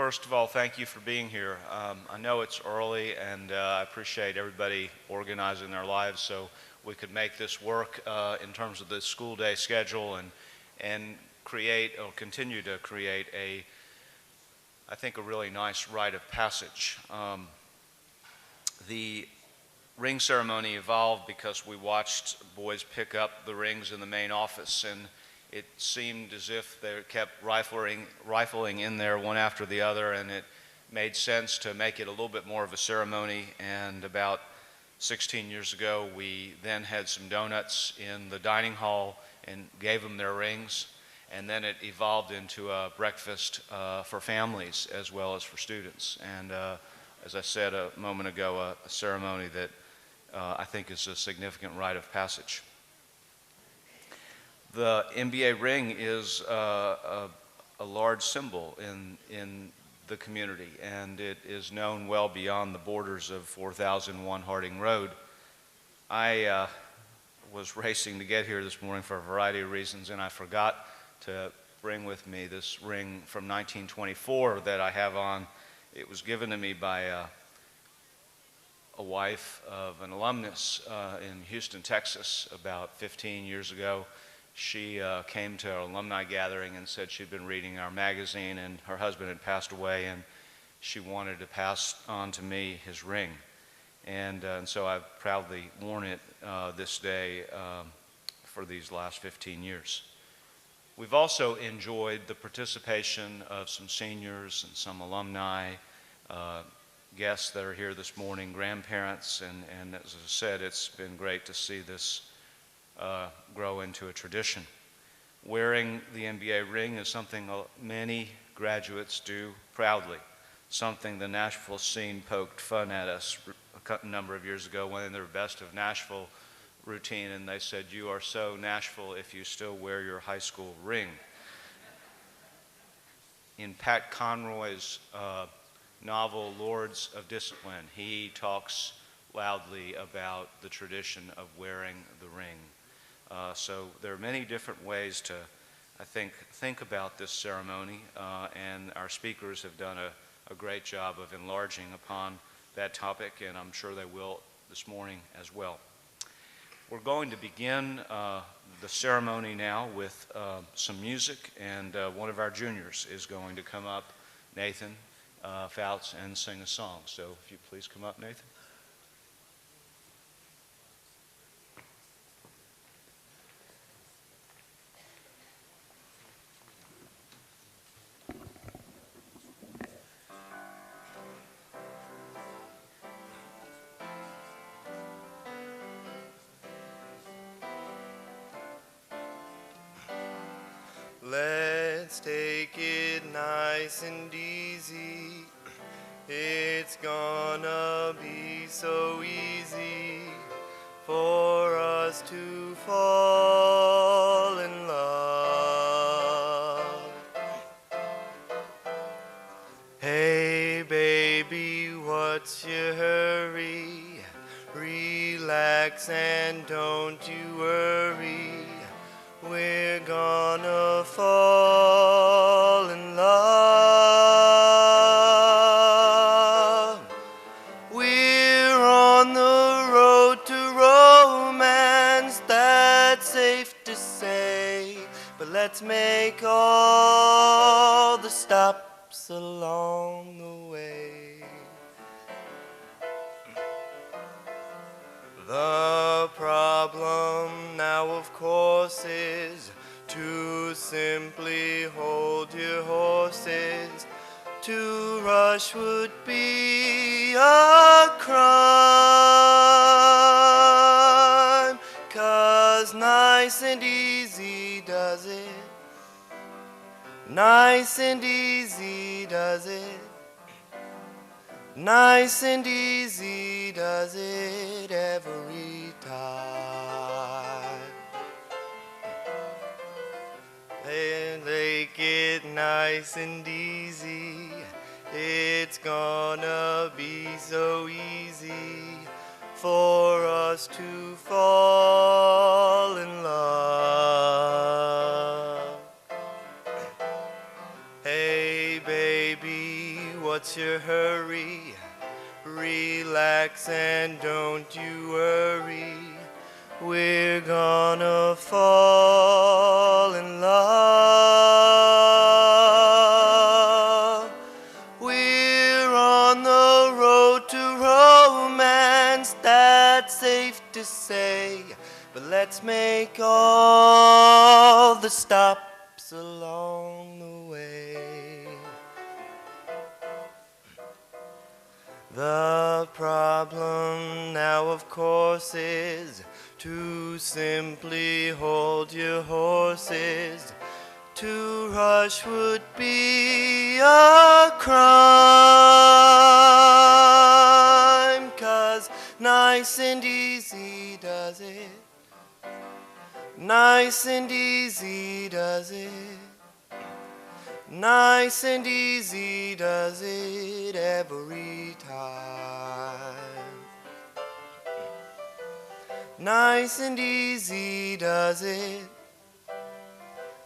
First of all, thank you for being here. I know it's early, and I appreciate everybody organizing their lives so we could make this work in terms of the school day schedule and create or continue to create I think, a really nice rite of passage. The ring ceremony evolved because we watched boys pick up the rings in the main office, and it seemed as if they kept rifling in there one after the other, and it made sense to make it a little bit more of a ceremony. And about 16 years ago, we then had some donuts in the dining hall and gave them their rings, and then it evolved into a breakfast for families as well as for students. And as I said a moment ago, a ceremony that I think is a significant rite of passage. The MBA ring is a large symbol in the community, and it is known well beyond the borders of 4001 Harding Road. I was racing to get here this morning for a variety of reasons, and I forgot to bring with me this ring from 1924 that I have on. It was given to me by a wife of an alumnus in Houston, Texas, about 15 years ago. She came to our alumni gathering and said she'd been reading our magazine, and her husband had passed away, and she wanted to pass on to me his ring. And so I've proudly worn it this day for these last 15 years. We've also enjoyed the participation of some seniors and some alumni, guests that are here this morning, grandparents, and as I said, it's been great to see this grow into a tradition. Wearing the MBA ring is something many graduates do proudly, something the Nashville scene poked fun at us a number of years ago when in their Best of Nashville routine, and they said, "You are so Nashville if you still wear your high school ring." In Pat Conroy's novel Lords of Discipline, he talks loudly about the tradition of wearing the ring. So there are many different ways to, I think about this ceremony, and our speakers have done a great job of enlarging upon that topic, and I'm sure they will this morning as well. We're going to begin the ceremony now with some music, and one of our juniors is going to come up, Nathan Fouts, and sing a song. So if you please come up, Nathan. Let's take it nice and easy. It's gonna be so easy for us to fall in love. Hey baby, what's your hurry? Relax and don't you worry. We're gonna fall in love. We're on the road to romance, that's safe to say. But let's make all the stops along the way. The problem now, of course, is to simply hold your horses. To rush would be a crime, 'cause nice and easy does it. Nice and easy does it. Nice and easy does it every time. Take it nice and easy. It's gonna be so easy for us to fall in love. Hey baby, what's your hurry? Relax and don't you worry. We're gonna fall in love. We're on the road to romance, that's safe to say. But let's make all the stops along the way. The problem now, of course, is to simply hold your horses. To rush would be a crime, 'cause nice and easy does it. Nice and easy does it. Nice and easy does it every time. Nice and easy does it.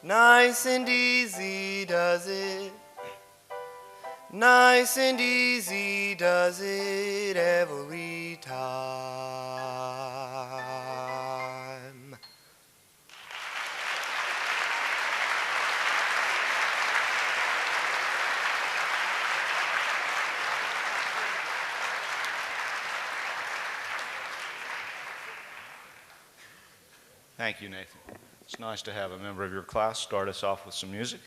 Nice and easy does it. Nice and easy does it every time. Thank you, Nathan. It's nice to have a member of your class start us off with some music.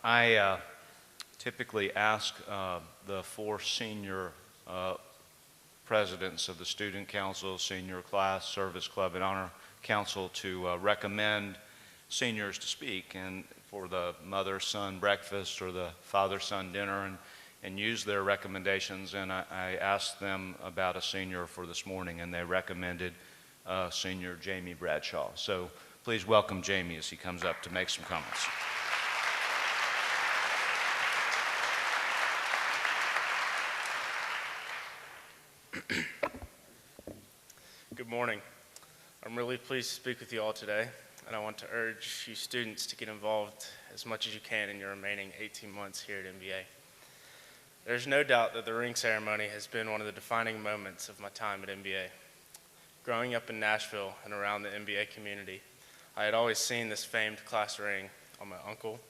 I typically ask the four senior presidents of the Student Council, Senior Class, Service Club, and Honor Council to recommend seniors to speak and for the mother-son breakfast or the father-son dinner and use their recommendations. And I asked them about a senior for this morning, and they recommended Senior Jamie Bradshaw. So please welcome Jamie as he comes up to make some comments. Good morning. I'm really pleased to speak with you all today, and I want to urge you students to get involved as much as you can in your remaining 18 months here at MBA. There's no doubt that the ring ceremony has been one of the defining moments of my time at MBA. Growing up in Nashville and around the MBA community, I had always seen this famed class ring on my uncle,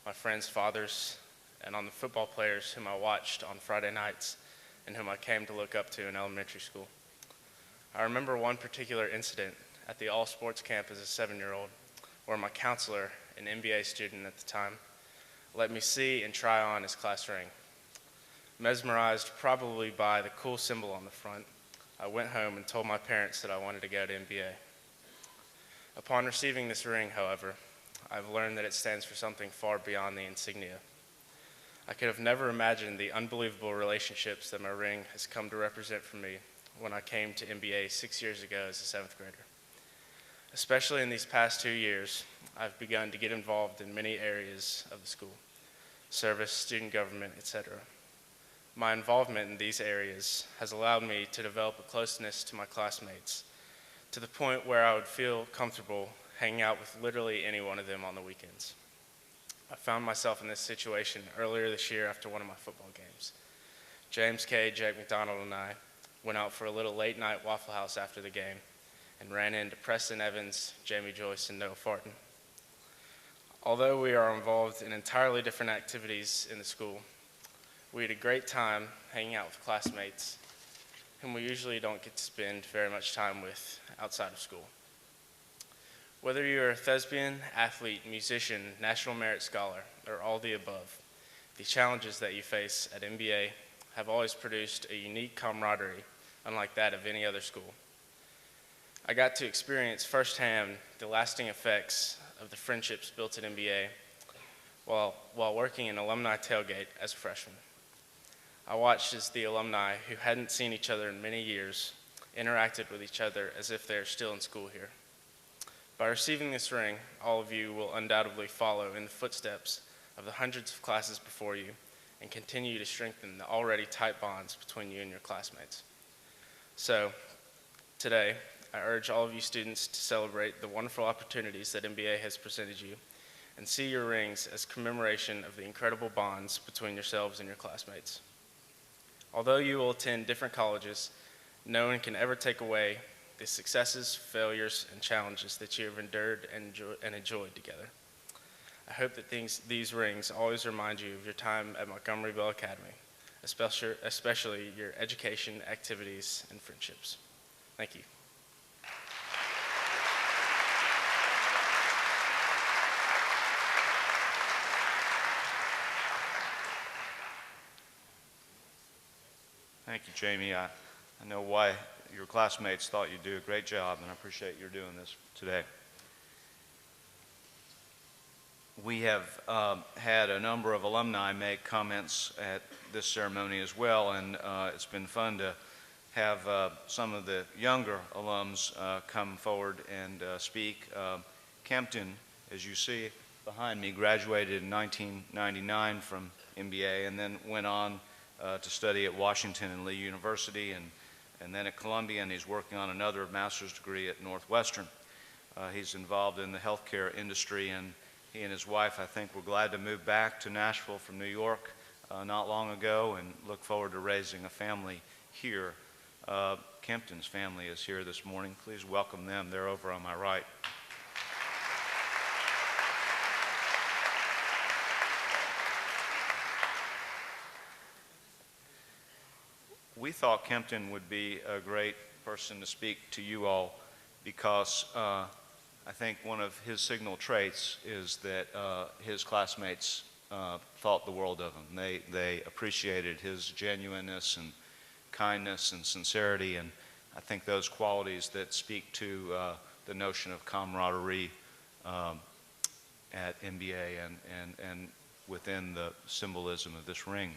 my friends' fathers, and on the football players whom I watched on Friday nights and whom I came to look up to in elementary school. I remember one particular incident at the all-sports camp as a 7-year-old where my counselor, an MBA student at the time, let me see and try on his class ring. Mesmerized probably by the cool symbol on the front, I went home and told my parents that I wanted to go to MBA. Upon receiving this ring, however, I've learned that it stands for something far beyond the insignia. I could have never imagined the unbelievable relationships that my ring has come to represent for me when I came to MBA 6 years ago as a 7th grader. Especially in these past 2 years, I've begun to get involved in many areas of the school: service, student government, etc. My involvement in these areas has allowed me to develop a closeness to my classmates to the point where I would feel comfortable hanging out with literally any one of them on the weekends. I found myself in this situation earlier this year after one of my football games. James K., Jake McDonald, and I went out for a little late-night Waffle House after the game and ran into Preston Evans, Jamie Joyce, and Noah Farton. Although we are involved in entirely different activities in the school, we had a great time hanging out with classmates whom we usually don't get to spend very much time with outside of school. Whether you're a thespian, athlete, musician, National Merit Scholar, or all the above, the challenges that you face at MBA have always produced a unique camaraderie unlike that of any other school. I got to experience firsthand the lasting effects of the friendships built at MBA while working in alumni tailgate as a freshman. I watched as the alumni who hadn't seen each other in many years interacted with each other as if they are still in school here. By receiving this ring, all of you will undoubtedly follow in the footsteps of the hundreds of classes before you and continue to strengthen the already tight bonds between you and your classmates. So, today, I urge all of you students to celebrate the wonderful opportunities that MBA has presented you and see your rings as commemoration of the incredible bonds between yourselves and your classmates. Although you will attend different colleges, no one can ever take away the successes, failures, and challenges that you have endured and enjoyed together. I hope that these rings always remind you of your time at Montgomery Bell Academy, especially your education, activities, and friendships. Thank you. Thank you, Jamie. I know why your classmates thought you'd do a great job, and I appreciate your doing this today. We have had a number of alumni make comments at this ceremony as well, and it's been fun to have some of the younger alums come forward and speak. Kempton, as you see behind me, graduated in 1999 from MBA and then went on to study at Washington and Lee University and then at Columbia, and he's working on another master's degree at Northwestern. He's involved in the healthcare industry, and he and his wife, I think, were glad to move back to Nashville from New York not long ago and look forward to raising a family here. Kempton's family is here this morning. Please welcome them. They're over on my right. We thought Kempton would be a great person to speak to you all because I think one of his signal traits is that his classmates thought the world of him. They appreciated his genuineness and kindness and sincerity, and I think those qualities that speak to the notion of camaraderie at MBA and within the symbolism of this ring.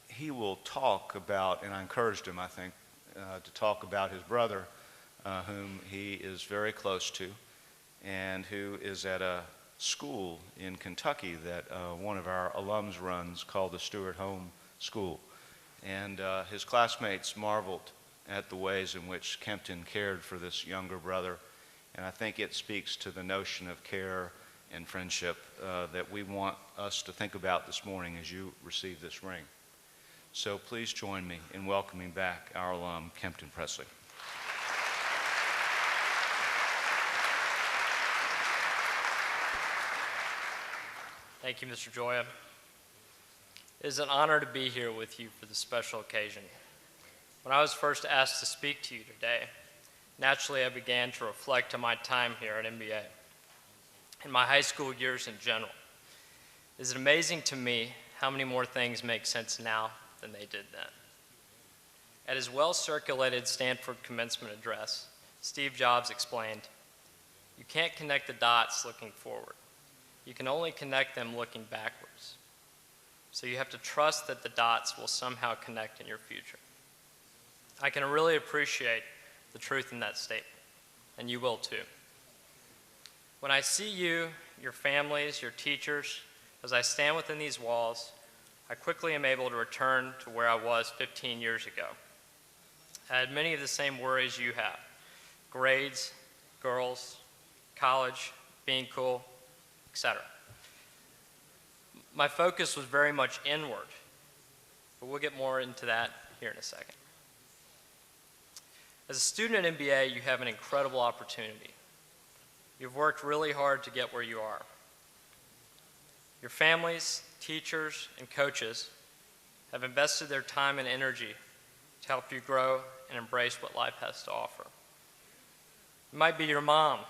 He will talk about, and I encouraged him, I think, to talk about his brother, whom he is very close to, and who is at a school in Kentucky that one of our alums runs called the Stewart Home School. And his classmates marveled at the ways in which Kempton cared for this younger brother, and I think it speaks to the notion of care and friendship that we want us to think about this morning as you receive this ring. So please join me in welcoming back our alum, Kempton Presley. Thank you, Mr. Joya. It is an honor to be here with you for this special occasion. When I was first asked to speak to you today, naturally I began to reflect on my time here at MBA and my high school years in general. It is amazing to me how many more things make sense now than they did then. At his well-circulated Stanford commencement address, Steve Jobs explained, "You can't connect the dots looking forward. You can only connect them looking backwards. So you have to trust that the dots will somehow connect in your future." I can really appreciate the truth in that statement, and you will too. When I see you, your families, your teachers, as I stand within these walls, I quickly am able to return to where I was 15 years ago. I had many of the same worries you have: grades, girls, college, being cool, etc. My focus was very much inward, but we'll get more into that here in a second. As a student at MBA, you have an incredible opportunity. You've worked really hard to get where you are. Your families, teachers, and coaches have invested their time and energy to help you grow and embrace what life has to offer. It might be your mom,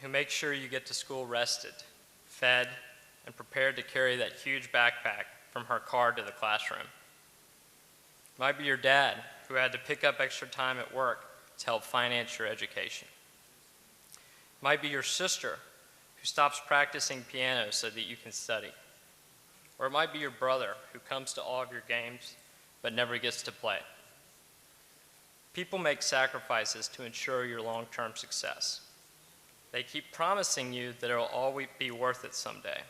who makes sure you get to school rested, fed, and prepared to carry that huge backpack from her car to the classroom. It might be your dad, who had to pick up extra time at work to help finance your education. It might be your sister, who stops practicing piano so that you can study. Or it might be your brother, who comes to all of your games but never gets to play. People make sacrifices to ensure your long-term success. They keep promising you that it will always be worth it someday.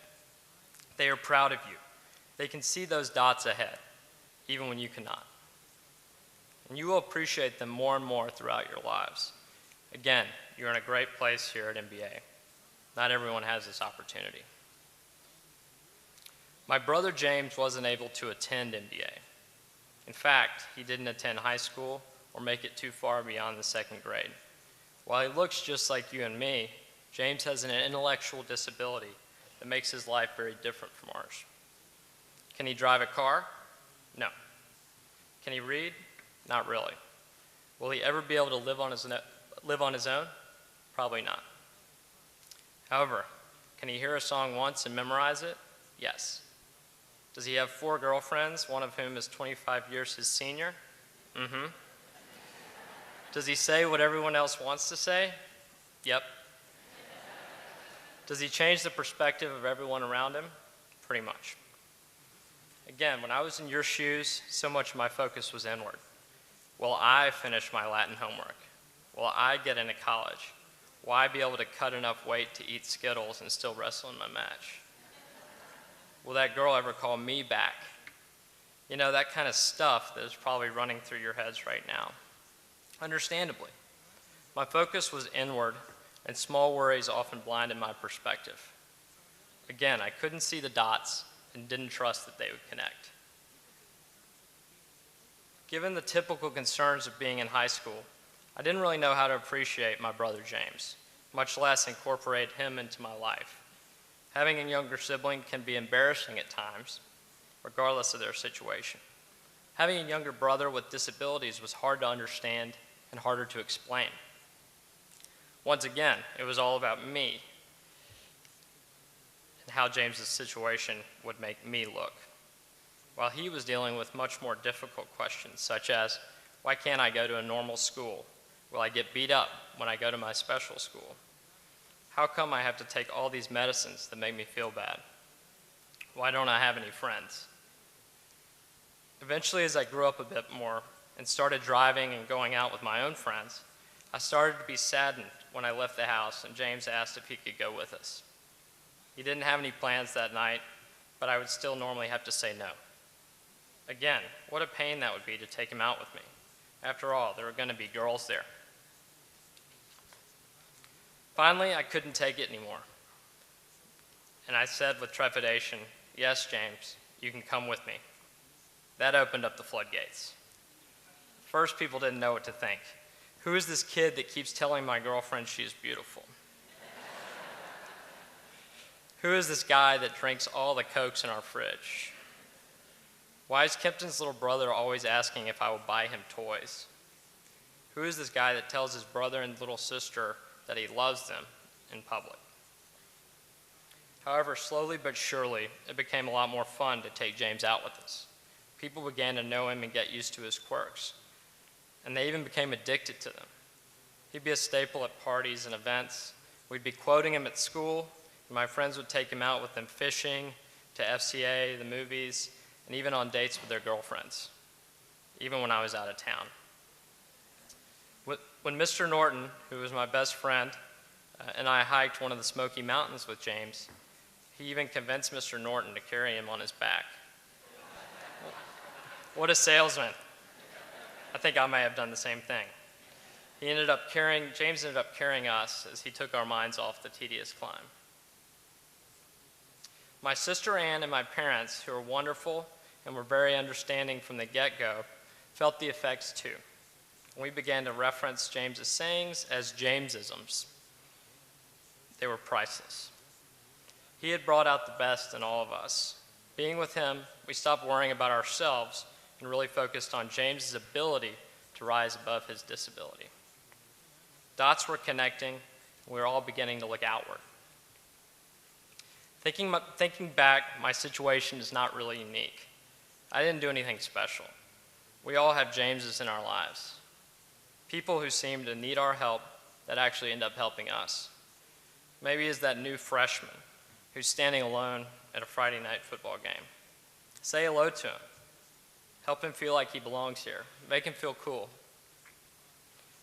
They are proud of you. They can see those dots ahead, even when you cannot. And you will appreciate them more and more throughout your lives. Again, you're in a great place here at MBA. Not everyone has this opportunity. My brother James wasn't able to attend MBA. In fact, he didn't attend high school or make it too far beyond the second grade. While he looks just like you and me, James has an intellectual disability that makes his life very different from ours. Can he drive a car? No. Can he read? Not really. Will he ever be able to live on his own? Probably not. However, can he hear a song once and memorize it? Yes. Does he have 4 girlfriends, one of whom is 25 years his senior? Mm-hmm. Does he say what everyone else wants to say? Yep. Does he change the perspective of everyone around him? Pretty much. Again, when I was in your shoes, so much of my focus was inward. Will I finish my Latin homework? Will I get into college? Will I be able to cut enough weight to eat Skittles and still wrestle in my match? Will that girl ever call me back? You know, that kind of stuff that is probably running through your heads right now. Understandably, my focus was inward, and small worries often blinded my perspective. Again, I couldn't see the dots and didn't trust that they would connect. Given the typical concerns of being in high school, I didn't really know how to appreciate my brother James, much less incorporate him into my life. Having a younger sibling can be embarrassing at times, regardless of their situation. Having a younger brother with disabilities was hard to understand and harder to explain. Once again, it was all about me and how James's situation would make me look, while he was dealing with much more difficult questions, such as, why can't I go to a normal school? Will I get beat up when I go to my special school? How come I have to take all these medicines that make me feel bad? Why don't I have any friends? Eventually, as I grew up a bit more and started driving and going out with my own friends, I started to be saddened when I left the house and James asked if he could go with us. He didn't have any plans that night, but I would still normally have to say no. Again, what a pain that would be to take him out with me. After all, there were going to be girls there. Finally, I couldn't take it anymore. And I said with trepidation, yes, James, you can come with me. That opened up the floodgates. First, people didn't know what to think. Who is this kid that keeps telling my girlfriend she is beautiful? Who is this guy that drinks all the Cokes in our fridge? Why is Kempton's little brother always asking if I will buy him toys? Who is this guy that tells his brother and little sister that he loves them in public? However, slowly but surely, it became a lot more fun to take James out with us. People began to know him and get used to his quirks, and they even became addicted to them. He'd be a staple at parties and events. We'd be quoting him at school, and my friends would take him out with them fishing, to FCA, the movies, and even on dates with their girlfriends, even when I was out of town. When Mr. Norton, who was my best friend, and I hiked one of the Smoky Mountains with James, he even convinced Mr. Norton to carry him on his back. What a salesman. I think I may have done the same thing. James ended up carrying us as he took our minds off the tedious climb. My sister Ann and my parents, who were wonderful and were very understanding from the get-go, felt the effects too. We began to reference James's sayings as Jamesisms. They were priceless. He had brought out the best in all of us. Being with him, we stopped worrying about ourselves and really focused on James's ability to rise above his disability. Dots were connecting, and we were all beginning to look outward. Thinking back, my situation is not really unique. I didn't do anything special. We all have Jameses in our lives. People who seem to need our help that actually end up helping us. Maybe it's that new freshman who's standing alone at a Friday night football game. Say hello to him. Help him feel like he belongs here. Make him feel cool.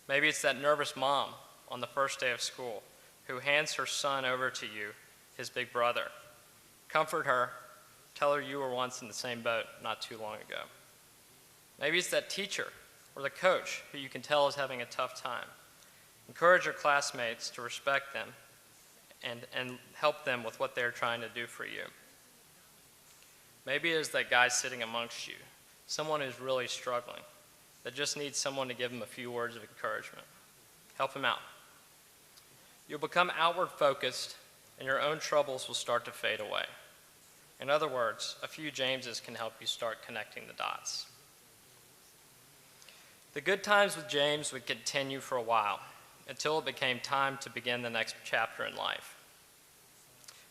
Maybe it's that nervous mom on the first day of school who hands her son over to you, his big brother. Comfort her. Tell her you were once in the same boat not too long ago. Maybe it's that teacher or the coach who you can tell is having a tough time. Encourage your classmates to respect them and help them with what they're trying to do for you. Maybe it is that guy sitting amongst you, someone who's really struggling, that just needs someone to give him a few words of encouragement. Help him out. You'll become outward focused and your own troubles will start to fade away. In other words, a few Jameses can help you start connecting the dots. The good times with James would continue for a while until it became time to begin the next chapter in life.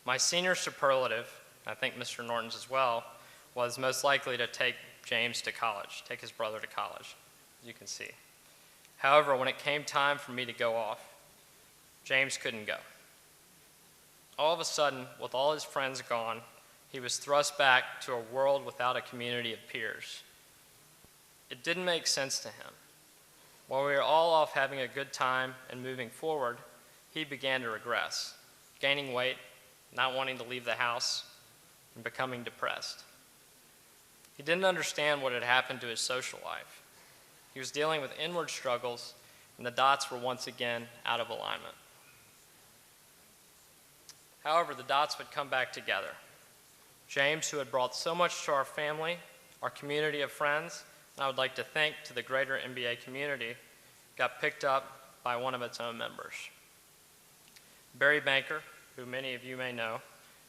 My senior superlative, I think Mr. Norton's as well, was most likely to take James to college, take his brother to college, as you can see. However, when it came time for me to go off, James couldn't go. All of a sudden, with all his friends gone, he was thrust back to a world without a community of peers. It didn't make sense to him. While we were all off having a good time and moving forward, he began to regress, gaining weight, not wanting to leave the house, and becoming depressed. He didn't understand what had happened to his social life. He was dealing with inward struggles, and the dots were once again out of alignment. However, the dots would come back together. James, who had brought so much to our family, our community of friends, and I would like to thank to the greater MBA community, got picked up by one of its own members. Barry Banker, who many of you may know,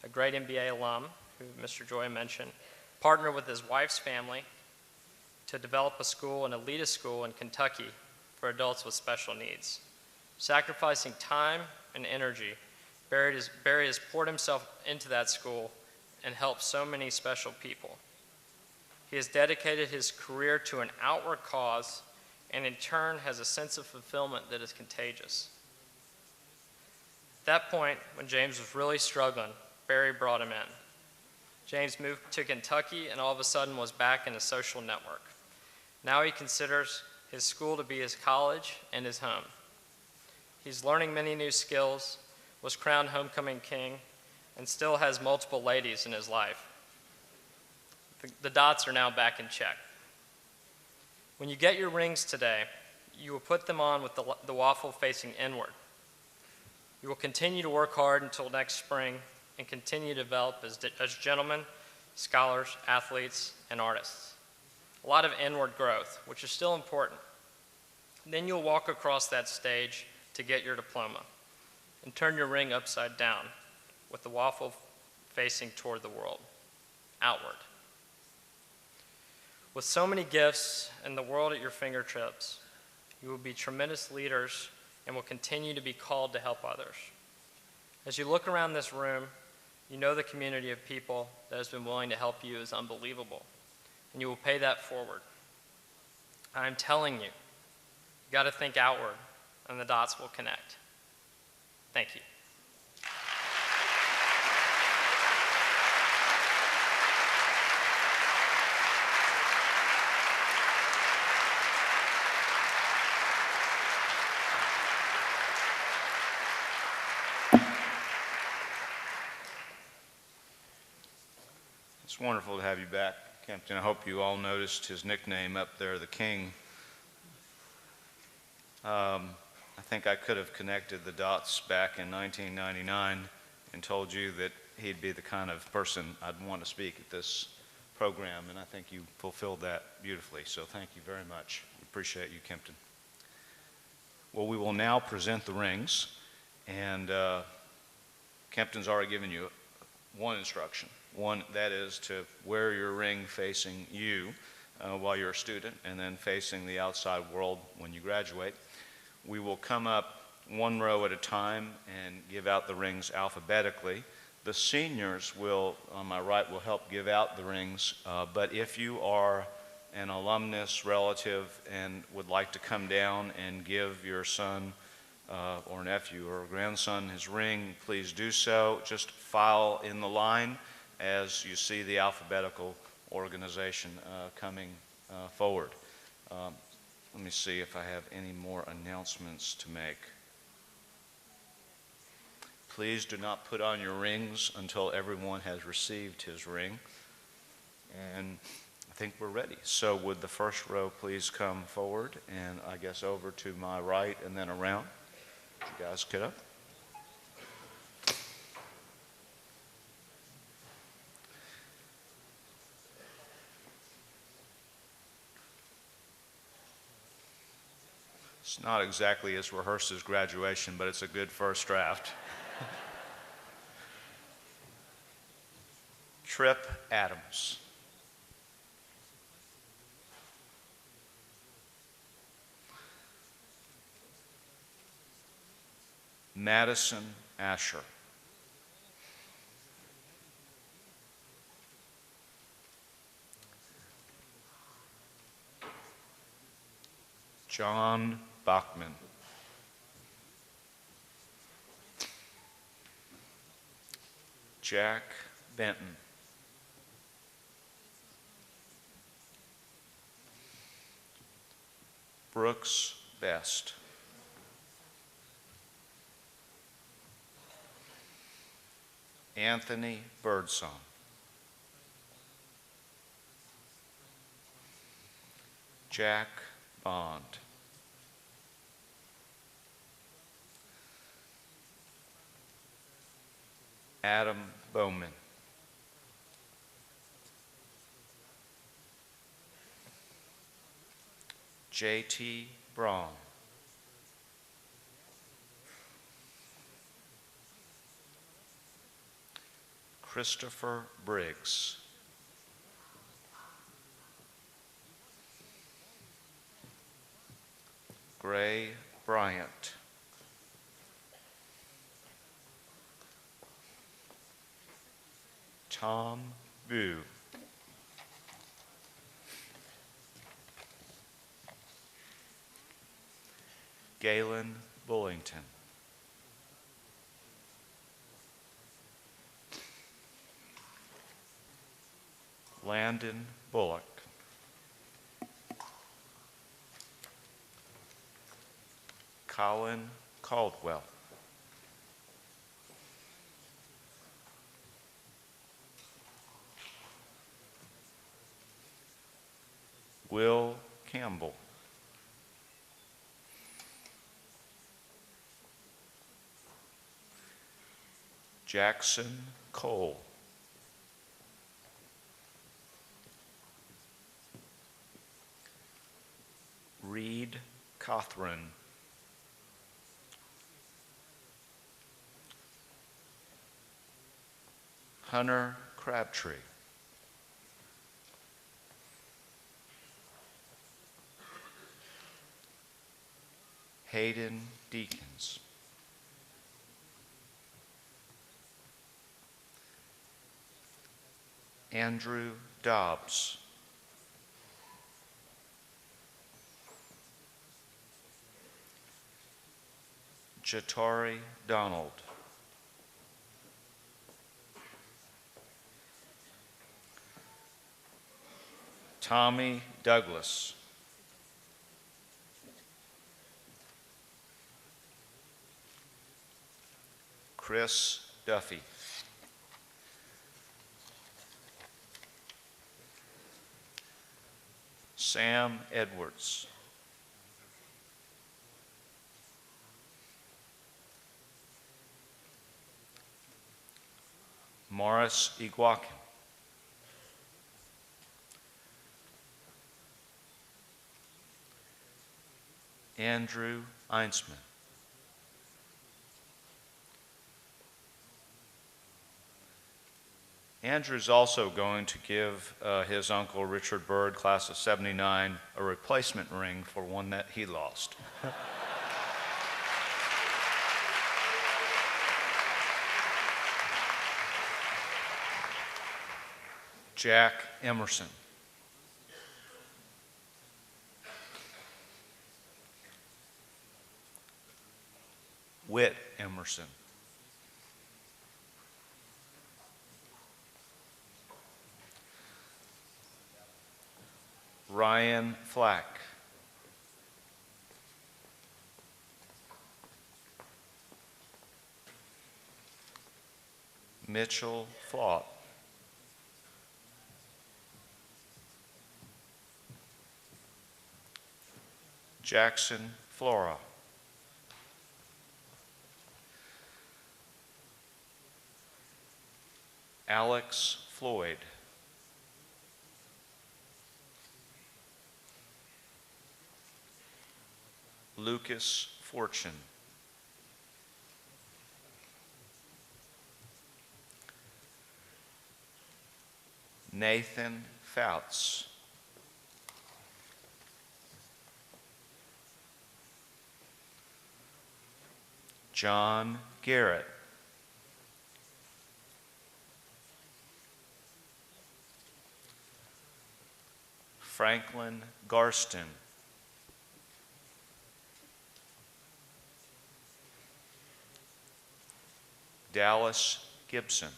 a great MBA alum, who Mr. Joy mentioned, partnered with his wife's family to develop a school, an elitist school in Kentucky for adults with special needs. Sacrificing time and energy, Barry has poured himself into that school and helped so many special people. He has dedicated his career to an outward cause and in turn has a sense of fulfillment that is contagious. At that point, when James was really struggling, Barry brought him in. James moved to Kentucky and all of a sudden was back in a social network. Now he considers his school to be his college and his home. He's learning many new skills, was crowned homecoming king, and still has multiple ladies in his life. The dots are now back in check. When you get your rings today, you will put them on with the waffle facing inward. You will continue to work hard until next spring and continue to develop as gentlemen, scholars, athletes, and artists. A lot of inward growth, which is still important. Then you'll walk across that stage to get your diploma and turn your ring upside down with the waffle facing toward the world, outward. With so many gifts and the world at your fingertips, you will be tremendous leaders and will continue to be called to help others. As you look around this room, you know the community of people that has been willing to help you is unbelievable, and you will pay that forward. I'm telling you, you got to think outward, and the dots will connect. Thank you. It's wonderful to have you back, Kempton. I hope you all noticed his nickname up there, the King. I think I could have connected the dots back in 1999 and told you that he'd be the kind of person I'd want to speak at this program, and I think you fulfilled that beautifully, so thank you very much. Appreciate you, Kempton. Well, we will now present the rings, and Kempton's already given you one instruction. One, that is to wear your ring facing you while you're a student and then facing the outside world when you graduate. We will come up one row at a time and give out the rings alphabetically. The seniors will, on my right, will help give out the rings, but if you are an alumnus relative and would like to come down and give your son or nephew or grandson his ring, please do so. Just file in the line as you see the alphabetical organization coming forward. Let me see if I have any more announcements to make. Please do not put on your rings until everyone has received his ring. And I think we're ready. So would the first row please come forward and I guess over to my right and then around. You guys get up. It's not exactly as rehearsed as graduation, but it's a good first draft. Trip Adams. Madison Asher. John Bachman. Jack Benton. Brooks Best. Anthony Birdsong. Jack Bond. Adam Bowman. J.T. Braun. Christopher Briggs. Gray Bryant. Tom Boo. Galen Bullington. Landon Bullock. Colin Caldwell. Will Campbell. Jackson Cole. Reed Cothran. Hunter Crabtree. Hayden Deakins. Andrew Dobbs. Jatari Donald. Tommy Douglas. Chris Duffy. Sam Edwards. Morris Iguakin. Andrew Einsman. Andrew's also going to give his uncle Richard Byrd, class of '79, a replacement ring for one that he lost. Jack Emerson. Whit Emerson. Ryan Flack. Mitchell Flott. Jackson Flora. Alex Floyd. Lucas Fortune. Nathan Fouts. John Garrett. Franklin Garston. Dallas Gibson.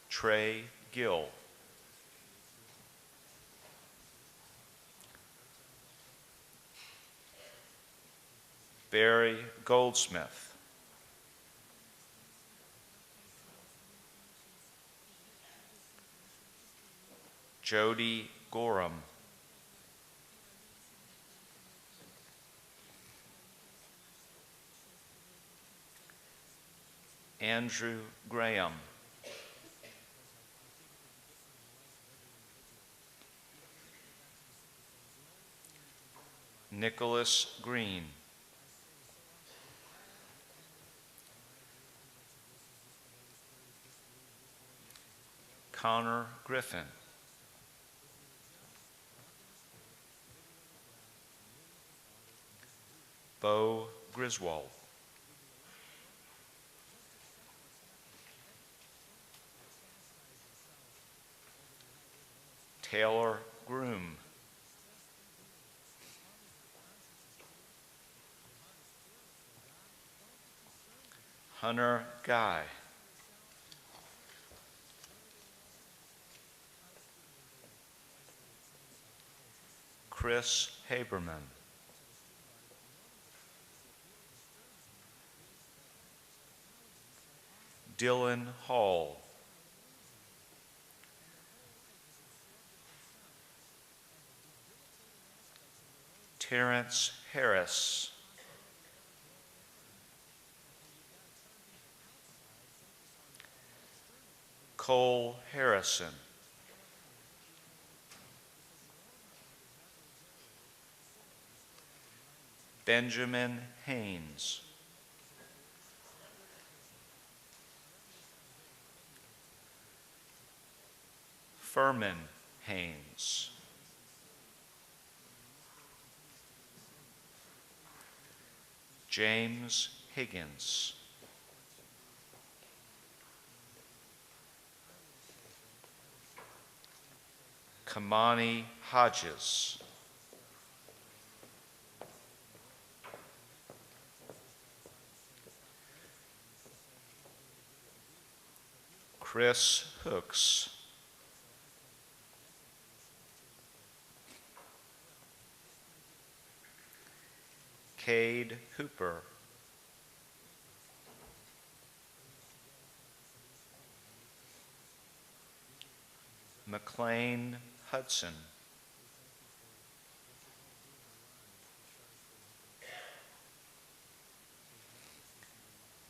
Trey Gill. Barry Goldsmith. Jody Gorham. Andrew Graham. Nicholas Green. Connor Griffin. Bo Griswold. Taylor Groom. Hunter Guy. Chris Haberman. Dylan Hall. Terrence Harris. Cole Harrison. Benjamin Haynes. Furman Haynes. James Higgins. Kamani Hodges. Chris Hooks. Cade Hooper. McLean Hudson.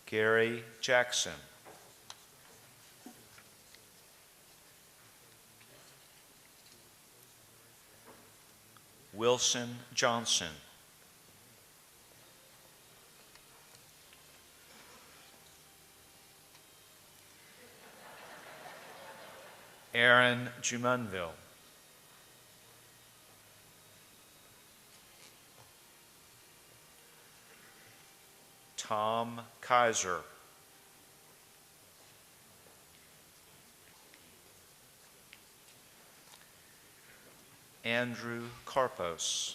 Gary Jackson. Wilson Johnson. Aaron Jumonville. Tom Kaiser. Andrew Karpos.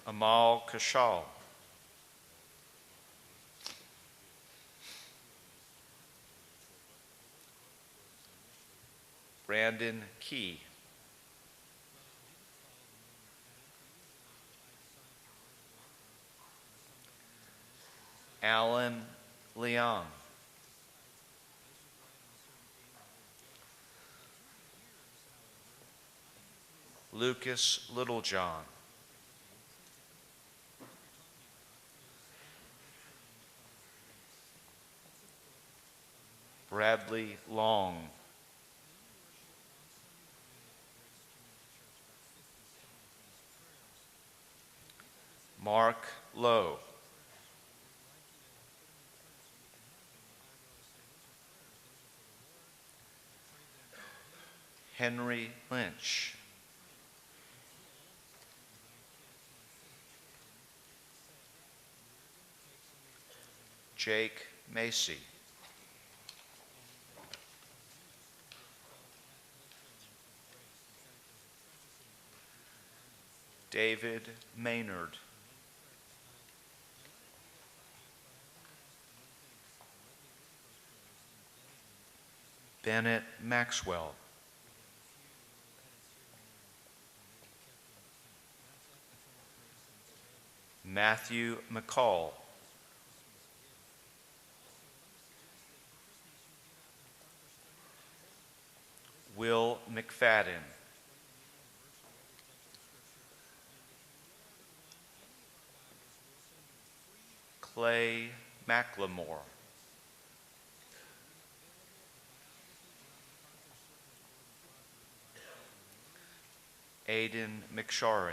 Amal Kashal. Brandon Key. Alan Leong. Lucas Littlejohn, Bradley Long, Mark Lowe, Henry Lynch, Jake Macy, David Maynard, Bennett Maxwell, Matthew McCall, Will McFadden, Clay McLemore, Aidan McSharry,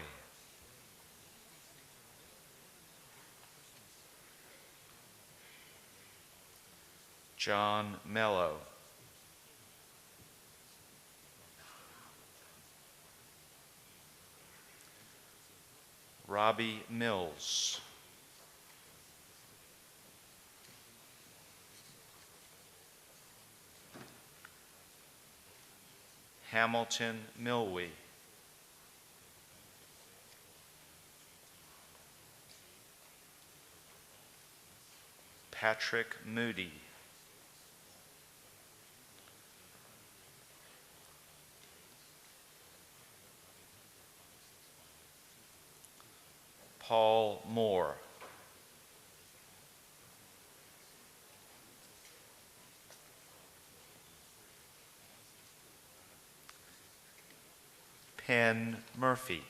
John Mello, Robbie Mills, Hamilton Milwee, Patrick Moody, Paul Moore, Penn Murphy,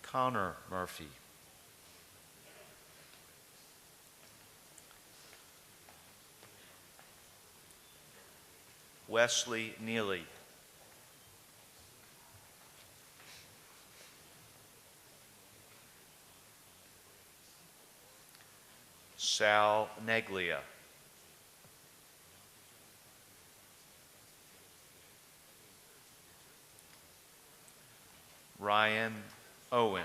Connor Murphy, Wesley Neely, Sal Neglia, Ryan Owen,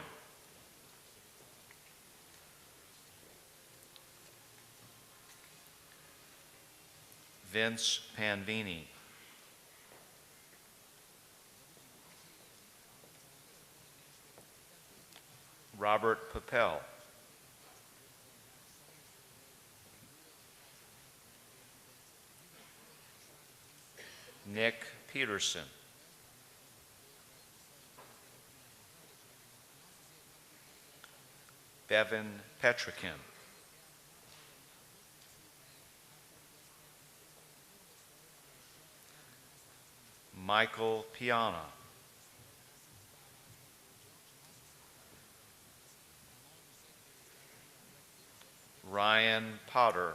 Vince Panvini, Robert Papel, Nick Peterson, Bevan Petrikin, Michael Piana, Ryan Potter,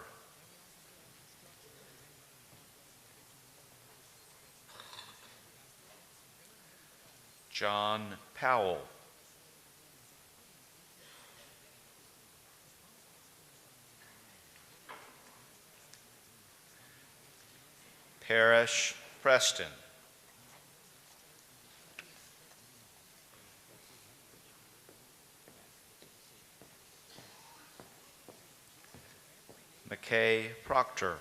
John Powell, Parrish Preston, McKay Proctor,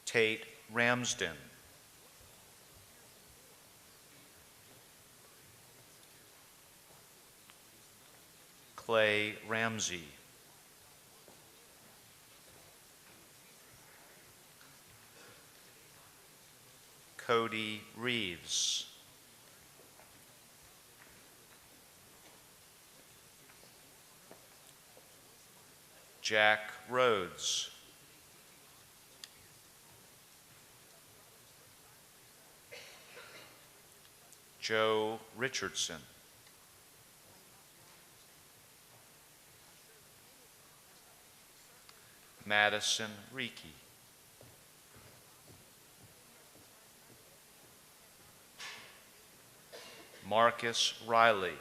Tate Ramsden, Clay Ramsey, Cody Reeves, Jack Rhodes. Joe Richardson. Madison Reiki. Marcus Riley.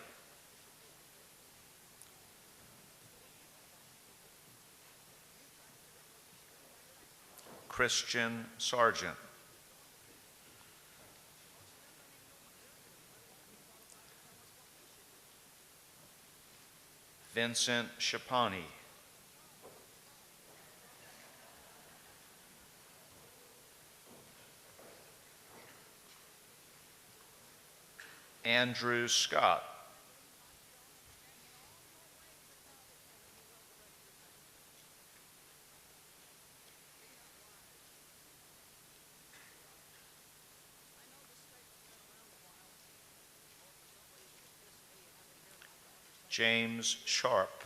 Christian Sargent. Vincent Shapani. Andrew Scott. James Sharp.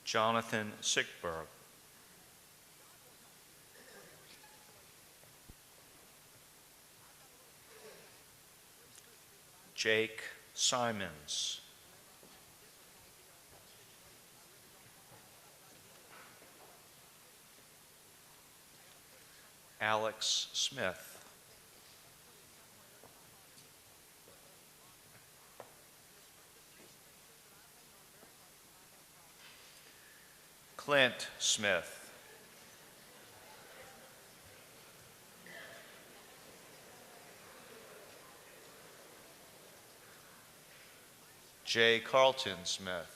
Jonathan Sickberg. Jake Simons. Alex Smith. Clint Smith. Jay Carlton Smith.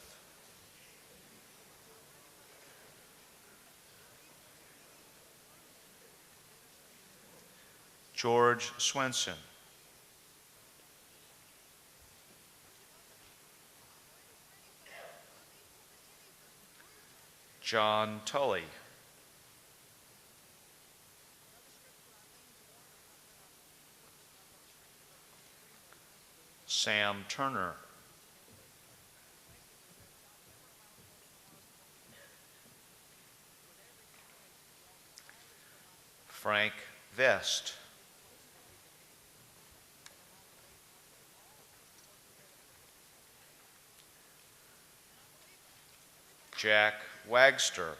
George Swenson. John Tully. Sam Turner. Frank Vest. Jack Wagster.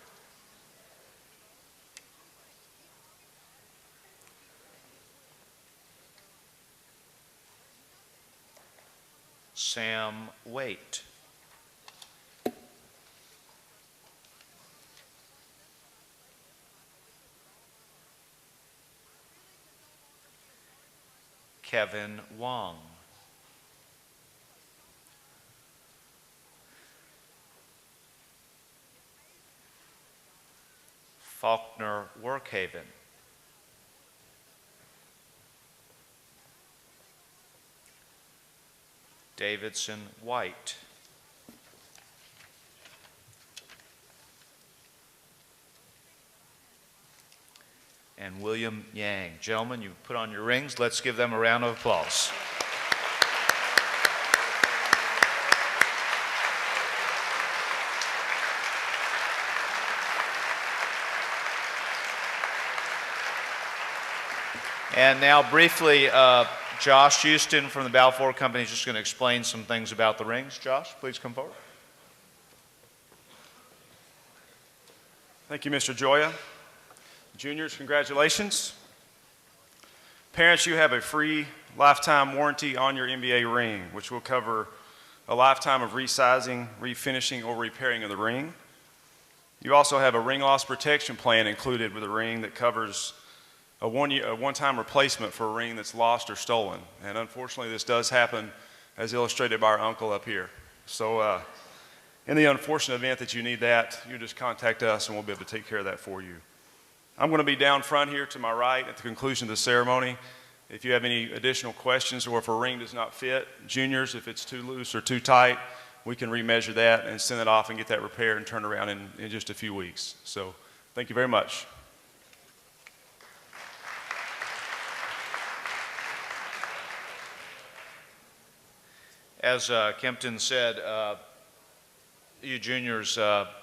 Sam Waite. Kevin Wong. Faulkner Workhaven. Davidson White. And William Yang. Gentlemen, you put on your rings. Let's give them a round of applause. And now briefly, Josh Houston from the Balfour Company is just going to explain some things about the rings. Josh, please come forward. Thank you, Mr. Joya. Juniors, congratulations. Parents, you have a free lifetime warranty on your MBA ring, which will cover a lifetime of resizing, refinishing, or repairing of the ring. You also have a ring loss protection plan included with the ring that covers a one-time replacement for a ring that's lost or stolen. And unfortunately, this does happen as illustrated by our uncle up here. So in the unfortunate event that you need that, you just contact us and we'll be able to take care of that for you. I'm going to be down front here to my right at the conclusion of the ceremony. If you have any additional questions or if a ring does not fit, juniors, if it's too loose or too tight, we can remeasure that and send it off and get that repaired and turned around in just a few weeks. So thank you very much. As Kempton said, you juniors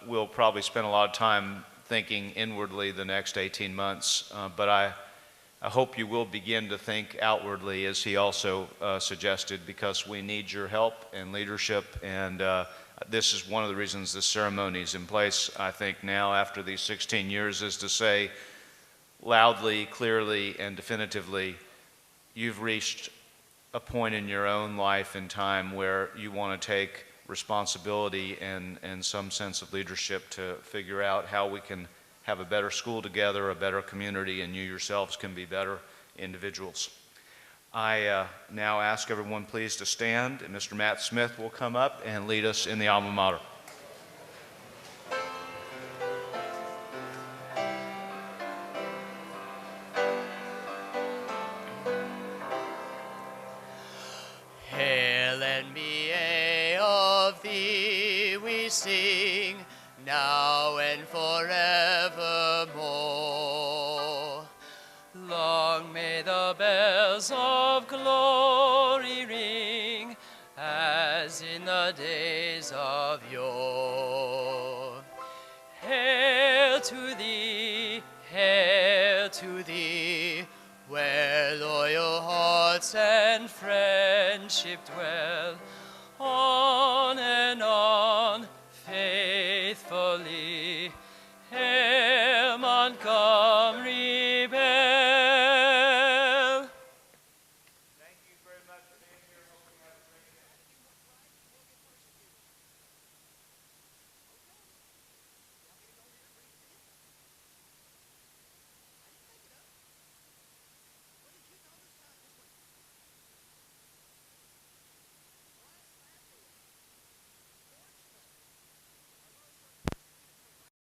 will probably spend a lot of time thinking inwardly the next 18 months, but I hope you will begin to think outwardly, as he also suggested, because we need your help and leadership, and this is one of the reasons this ceremony is in place, I think, now after these 16 years, is to say loudly, clearly, and definitively, you've reached a point in your own life and time where you want to take responsibility and some sense of leadership to figure out how we can have a better school together, a better community, and you yourselves can be better individuals. I now ask everyone please to stand, and Mr. Matt Smith will come up and lead us in the alma mater. Hail MBA, of thee we sing, now and forevermore. Long may the bells of glory ring, as in the days of yore. Hail to thee, Hail to thee, where loyal hearts and friendship dwell. On and on, faithfully,